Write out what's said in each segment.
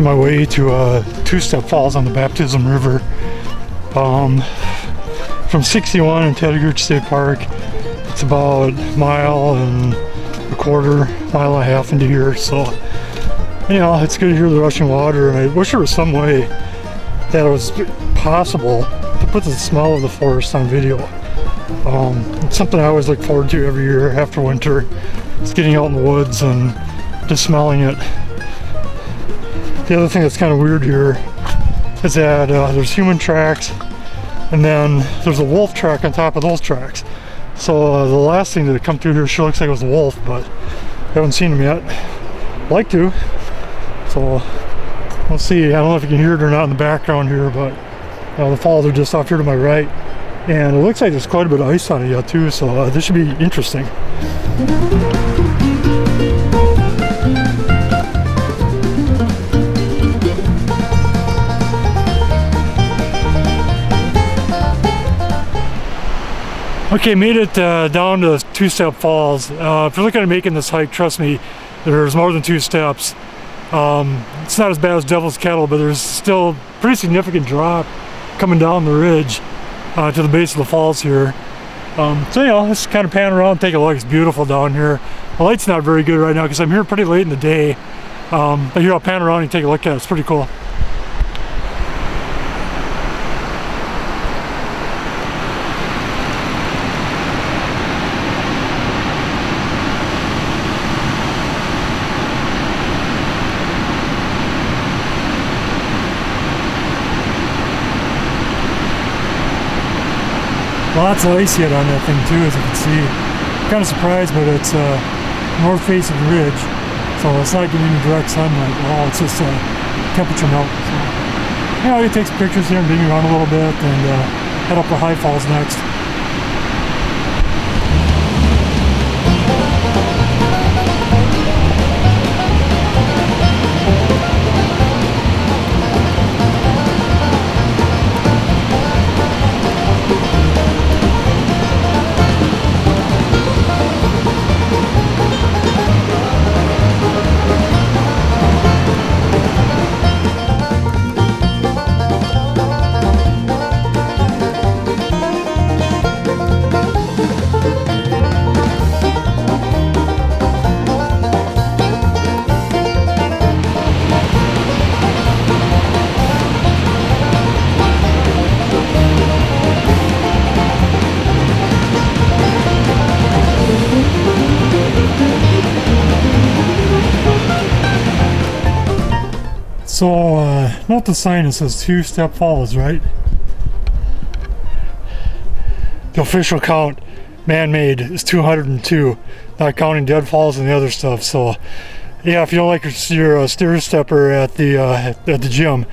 my way to Two-Step Falls on the Baptism River. From 61 in Tettegouche State Park, it's about a mile and a quarter, mile and a half into here. So, you know, it's good to hear the rushing water, and I wish there was some way that it was possible to put the smell of the forest on video. It's something I always look forward to every year after winter. It's getting out in the woods and just smelling it. The other thing that's kind of weird here is that there's human tracks, and then there's a wolf track on top of those tracks. So the last thing that come through here sure looks like it was a wolf, but I haven't seen him yet. Like to. So we'll see. I don't know if you can hear it or not in the background here, but the falls are just off here to my right. And it looks like there's quite a bit of ice on it yet too, so this should be interesting. Okay, made it down to Two-Step Falls. If you're looking at making this hike, trust me, there's more than 2 steps. It's not as bad as Devil's Kettle, but there's still a pretty significant drop coming down the ridge to the base of the falls here. So, you know, let's kind of pan around, take a look. It's beautiful down here. The light's not very good right now because I'm here pretty late in the day. But here, I'll pan around and take a look at it. It's pretty cool. Lots of ice yet on that thing too, as you can see. Kind of surprised, but it's north face of the ridge, so it's not getting any direct sunlight at all. It's just temperature melt. So, you know, you take some pictures here and dig around a little bit, and head up the high falls next. So, note the sign that says Two-Step Falls, right? The official count, man-made, is 202, not counting dead falls and the other stuff. So, yeah, if you don't like your stair stepper at the gym,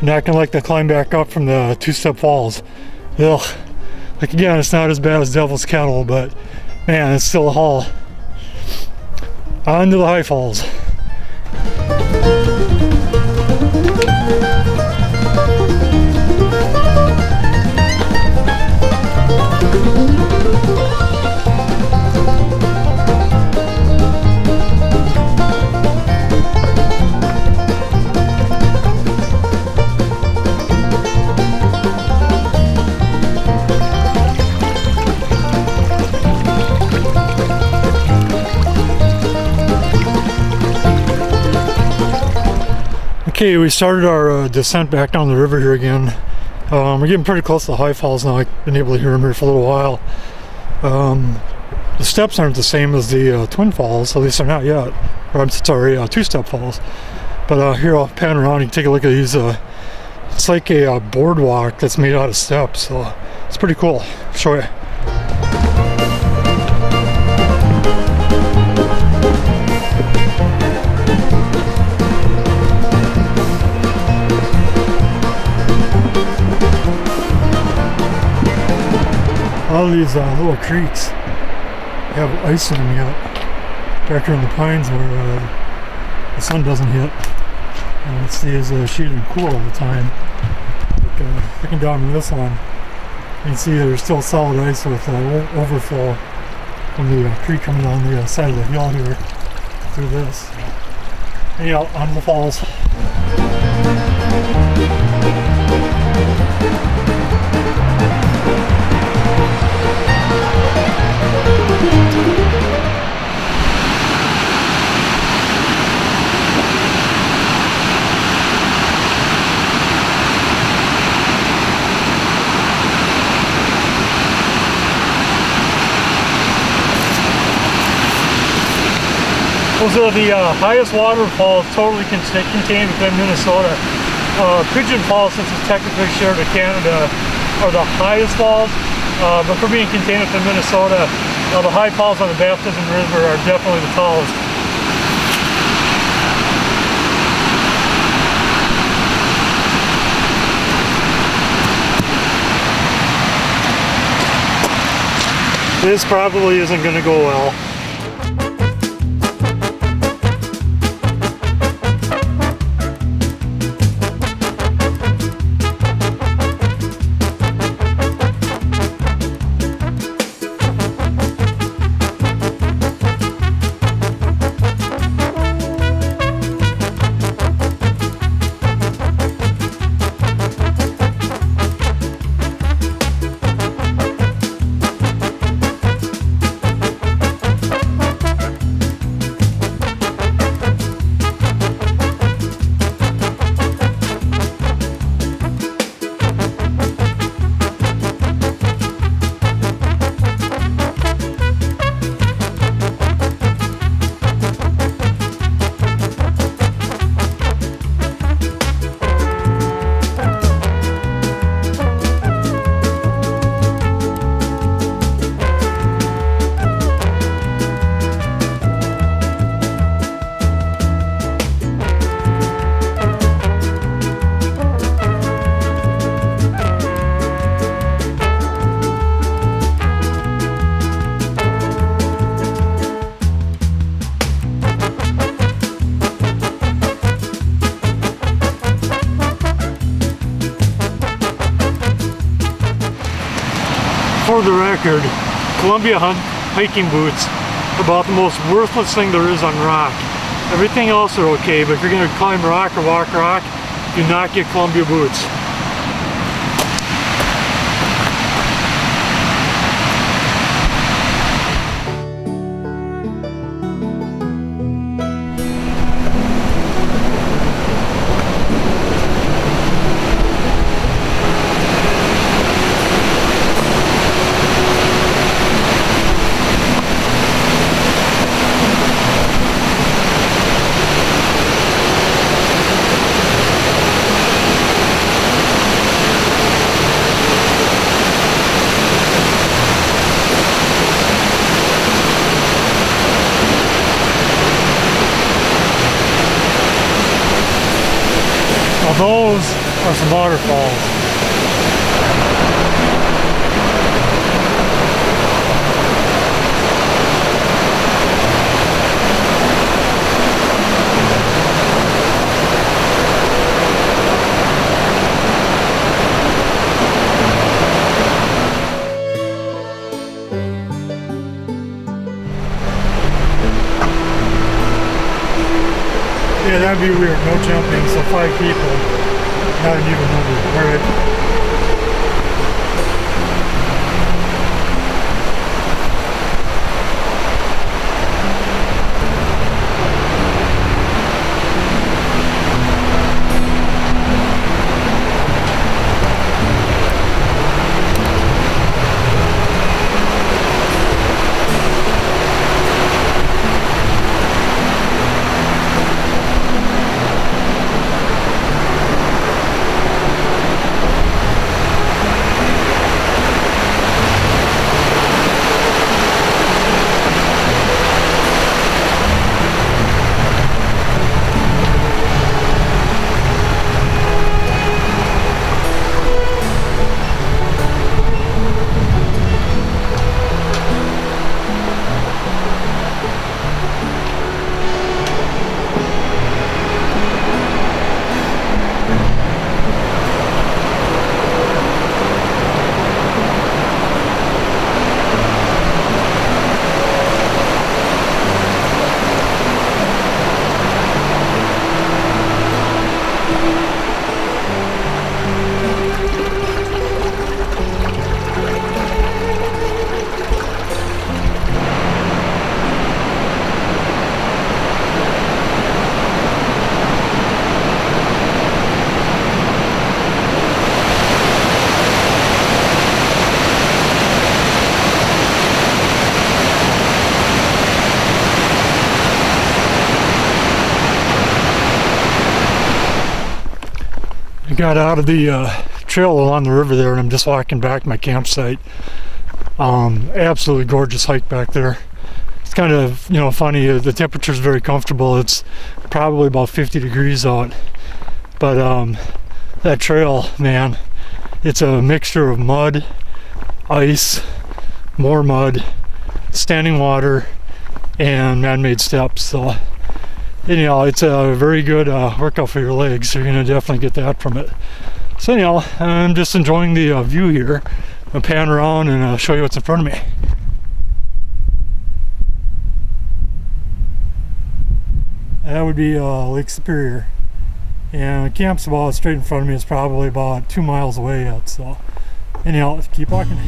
you're not gonna like to climb back up from the Two-Step Falls. Ugh. Like, again, it's not as bad as Devil's Kettle, but man, it's still a haul. On to the high falls. Okay, we started our descent back down the river here again. We're getting pretty close to the high falls now. I've been able to hear them here for a little while. The steps aren't the same as the Twin Falls, at least they're not yet. Or I'm sorry, Two-Step Falls. But here, I'll pan around and take a look at these. It's like a boardwalk that's made out of steps, so it's pretty cool. I'll show you. All these little creeks have ice in them yet. Back here in the pines where the sun doesn't hit. And it stays shaded and cool all the time. Like, looking down in this one, you can see there's still solid ice with overflow from the creek coming down the side of the hill here through this. Anyhow, on the falls. Those are the highest waterfalls totally contained within Minnesota. Pigeon Falls, since it's technically shared with Canada, are the highest falls, but for being contained within Minnesota, the high falls on the Baptism River are definitely the tallest. This probably isn't going to go well. For the record, Columbia hiking boots are about the most worthless thing there is on rock. Everything else are okay, but if you're going to climb rock or walk rock, do not get Columbia boots. Those are some waterfalls. Yeah, that'd be weird. No jumping, so 5 people. Not an even number. Alright. got out of the trail along the river there, and I'm just walking back to my campsite. Absolutely gorgeous hike back there. It's kind of, you know, funny, the temperature's very comfortable. It's probably about 50 degrees out, but that trail, man, it's a mixture of mud, ice, more mud, standing water, and man-made steps. So anyhow, it's a very good workout for your legs. You're gonna definitely get that from it. So anyhow, I'm just enjoying the view here. I'll pan around and show you what's in front of me. That would be Lake Superior. And the camp's about straight in front of me. It's probably about 2 miles away yet. So anyhow, let's keep walking.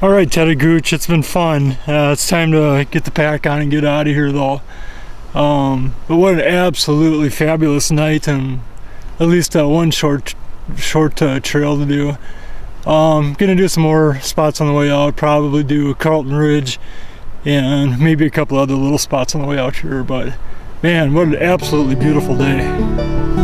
Alright, Tettegouche, it's been fun. It's time to get the pack on and get out of here though. But what an absolutely fabulous night, and at least one short trail to do. Gonna do some more spots on the way out, probably do Carlton Ridge and maybe a couple other little spots on the way out here, but man, what an absolutely beautiful day.